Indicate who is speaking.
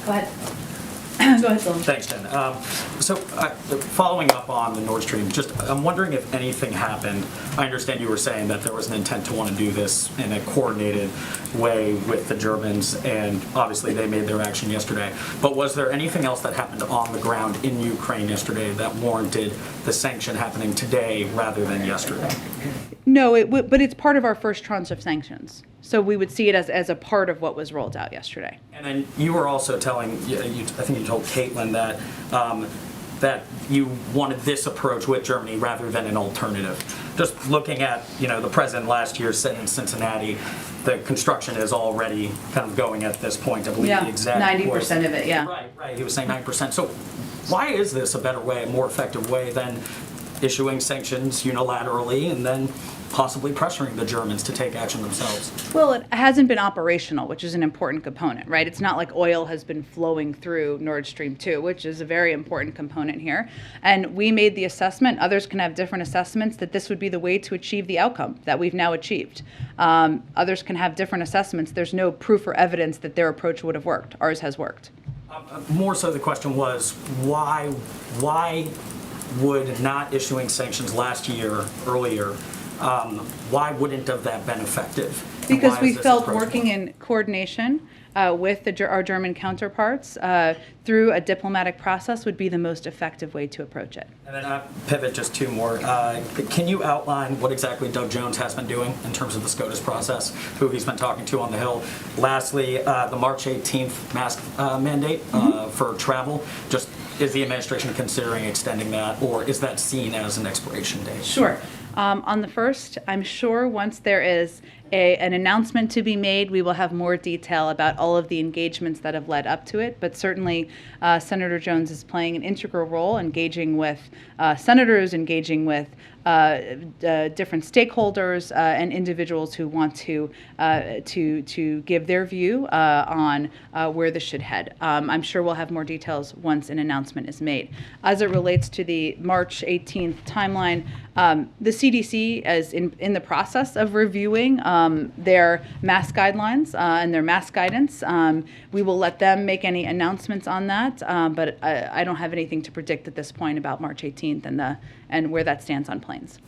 Speaker 1: Go ahead. Go ahead, Bill.
Speaker 2: Thanks, Jen. Following up on the Nord Stream, I'm wondering if anything happened. I understand you were saying that there was an intent to want to do this in a coordinated way with the Germans, and obviously they made their action yesterday. But was there anything else that happened on the ground in Ukraine yesterday that warranted the sanction happening today rather than yesterday?
Speaker 1: No, but it's part of our first tranche of sanctions. So we would see it as a part of what was rolled out yesterday.
Speaker 2: And then you were also telling, I think you told Caitlin that that you wanted this approach with Germany rather than an alternative. Just looking at, the president last year said in Cincinnati, the construction is already kind of going at this point. I believe the exact
Speaker 1: 90% of it, yeah.
Speaker 2: Right. He was saying 9%. So why is this a better way, a more effective way than issuing sanctions unilaterally and then possibly pressuring the Germans to take action themselves?
Speaker 1: Well, it hasn't been operational, which is an important component, right? It's not like oil has been flowing through Nord Stream 2, which is a very important component here. And we made the assessment, others can have different assessments, that this would be the way to achieve the outcome that we've now achieved. Others can have different assessments. There's no proof or evidence that their approach would have worked. Ours has worked.
Speaker 2: More so the question was, why would not issuing sanctions last year, earlier, why wouldn't have that been effective?
Speaker 1: Because we felt working in coordination with our German counterparts through a diplomatic process would be the most effective way to approach it.
Speaker 2: And then I'll pivot just two more. Can you outline what exactly Doug Jones has been doing in terms of the SCOTUS process, who he's been talking to on the Hill? Lastly, the March 18th mask mandate for travel. Just is the administration considering extending that, or is that seen as an expiration date?
Speaker 1: Sure. On the first, I'm sure once there is an announcement to be made, we will have more detail about all of the engagements that have led up to it. But certainly, Senator Jones is playing an integral role, engaging with senators, engaging with different stakeholders and individuals who want to give their view on where this should head. I'm sure we'll have more details once an announcement is made. As it relates to the March 18th timeline, the CDC is in the process of reviewing their mask guidelines and their mask guidance. We will let them make any announcements on that, but I don't have anything to predict at this point about March 18th and where that stands on planes.